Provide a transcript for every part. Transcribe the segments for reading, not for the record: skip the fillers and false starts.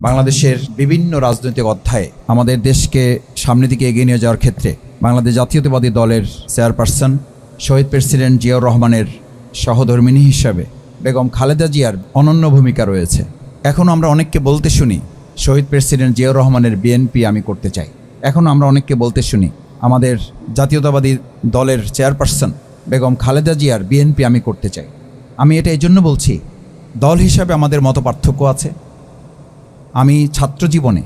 বাংলাদেশের বিভিন্ন রাজনৈতিক অধ্যায়ে আমাদের দেশকে সামনের দিকে এগিয়ে নিয়ে যাওয়ার ক্ষেত্রে বাংলাদেশ জাতীয়তাবাদী দলের চেয়ারপারসন শহীদ প্রেসিডেন্ট জিয়াউর রহমানের সহধর্মিণী হিসাবে বেগম খালেদা জিয়ার অনন্য ভূমিকা রয়েছে। এখনও আমরা অনেককে বলতে শুনি শহীদ প্রেসিডেন্ট জিয়াউর রহমানের বিএনপি আমি করতে চাই। এখনও আমরা অনেককে বলতে শুনি আমাদের জাতীয়তাবাদী দলের চেয়ারপারসন বেগম খালেদা জিয়ার বিএনপি আমি করতে চাই। আমি এটা এই জন্য বলছি, দল হিসাবে আমাদের মত পার্থক্য আছে। আমি ছাত্র জীবনে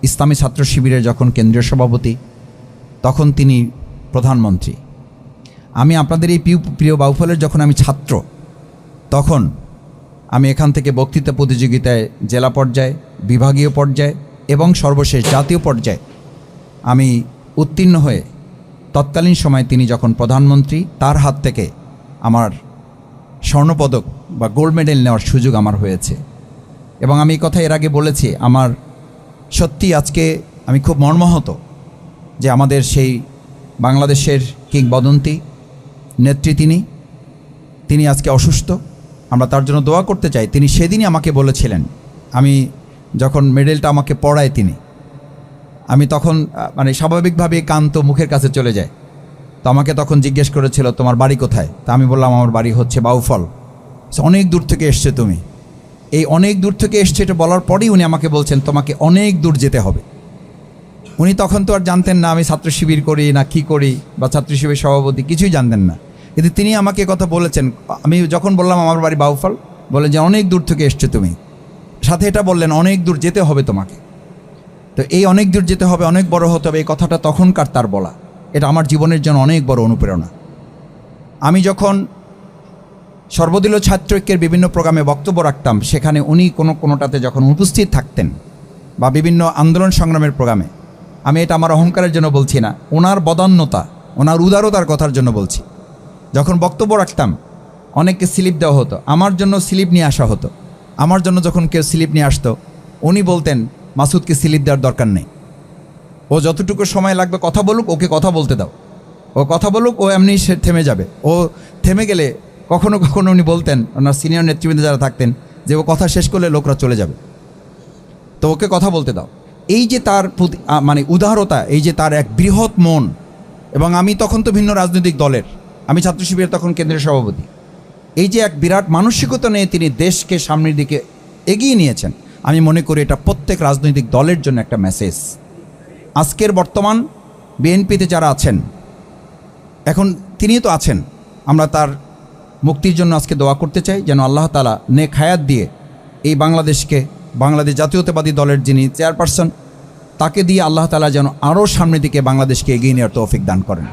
ইসলামী ছাত্র শিবিরের যখন কেন্দ্রীয় সভাপতি, তখন তিনি প্রধানমন্ত্রী। আমি আপনাদের এই প্রিয় বাউফলের যখন আমি ছাত্র, তখন আমি এখান থেকে বক্তৃতা প্রতিযোগিতায় জেলা পর্যায়ে, বিভাগীয় পর্যায়ে এবং সর্বশেষ জাতীয় পর্যায়ে আমি উত্তীর্ণ হয়ে তৎকালীন সময়ে তিনি যখন প্রধানমন্ত্রী, তার হাত থেকে আমার স্বর্ণপদক বা গোল্ড মেডেল নেওয়ার সুযোগ আমার হয়েছে। এবং আমি এই কথা এর আগে বলেছি, আমার সত্যি আজকে আমি খুব মর্মাহত যে আমাদের সেই বাংলাদেশের কিংবদন্তি নেত্রী তিনি আজকে অসুস্থ। আমরা তার জন্য দোয়া করতে চাই। তিনি সেদিনই আমাকে বলেছিলেন, আমি যখন মেডেলটা আমাকে পড়ায় আমি তখন মানে স্বাভাবিকভাবে কান তো মুখের কাছে চলে যায়। তো আমাকে তখন জিজ্ঞেস করেছিল তোমার বাড়ি কোথায়? তা আমি বললাম আমার বাড়ি হচ্ছে বাউফল। অনেক দূর থেকে এসছে তুমি। এই অনেক দূর থেকে এসছে এটা বলার পরেই উনি আমাকে বলছেন তোমাকে অনেক দূর যেতে হবে। উনি তখন তো আর জানতেন না আমি ছাত্র শিবির করি না কি করি বা ছাত্র শিবির সভাপতি, কিছুই জানতেন না। কিন্তু তিনি আমাকে কথা বলেছেন। আমি যখন বললাম আমার বাড়ি বাউফল, বলে যে অনেক দূর থেকে এসছো তুমি, সাথে এটা বললেন অনেক দূর যেতে হবে তোমাকে। তো এই অনেক দূর যেতে হবে, অনেক বড় হতে হবে, এই কথাটা তখনকার তার বলা, এটা আমার জীবনের জন্য অনেক বড় অনুপ্রেরণা। আমি যখন সর্বদলীয় ছাত্র ঐক্যের বিভিন্ন প্রোগ্রামে বক্তব্য রাখতাম, সেখানে উনি কোনোটাতে যখন উপস্থিত থাকতেন বা বিভিন্ন আন্দোলন সংগ্রামের প্রোগ্রামে, আমি এটা আমার অহংকারের জন্য বলছি না, ওনার বদান্যতা, ওনার উদারতার কথার জন্য বলছি। যখন বক্তব্য রাখতাম অনেককে স্লিপ দেওয়া হতো, আমার জন্য স্লিপ নিয়ে আসা হতো। আমার জন্য যখন কেউ স্লিপ নিয়ে আসতো, উনি বলতেন মাসুদকে স্লিপ দেওয়ার দরকার নেই, ও যতটুকু সময় লাগবে কথা বলুক, ওকে কথা বলতে দাও, ও কথা বলুক, ও এমনি সে থেমে যাবে। ও থেমে গেলে কখনো কখনো উনি বলতেন, ওনার সিনিয়র নেতৃবৃন্দ যারা থাকতেন, যে ও কথা শেষ করলে লোকরা চলে যাবে, তো ওকে কথা বলতে দাও। এই যে তার মানে উদারতা, এই যে তার এক বৃহৎ মন। এবং আমি তখন তো ভিন্ন রাজনৈতিক দলের, আমি ছাত্র শিবিরের তখন কেন্দ্রীয় সভাপতি। এই যে এক বিরাট মানসিকতা নিয়ে তিনি দেশকে সামনের দিকে এগিয়ে নিয়েছেন, আমি মনে করি এটা প্রত্যেক রাজনৈতিক দলের জন্য একটা মেসেজ। আজকের বর্তমান বিএনপিতে যারা আছেন, এখন তিনি তো আছেন, আমরা তার মুক্তির জন্য আজকে দোয়া করতে চাই, যেন আল্লাহ তাআলা নেক হায়াত দিয়ে এই বাংলাদেশকে, বাংলাদেশ জাতীয়তাবাদী দলের যিনি চেয়ারপারসন, তাকে দিয়ে আল্লাহ তাআলা যেন আরও সামনের দিকে বাংলাদেশকে এগিয়ে নেওয়ার তৌফিক দান করেন।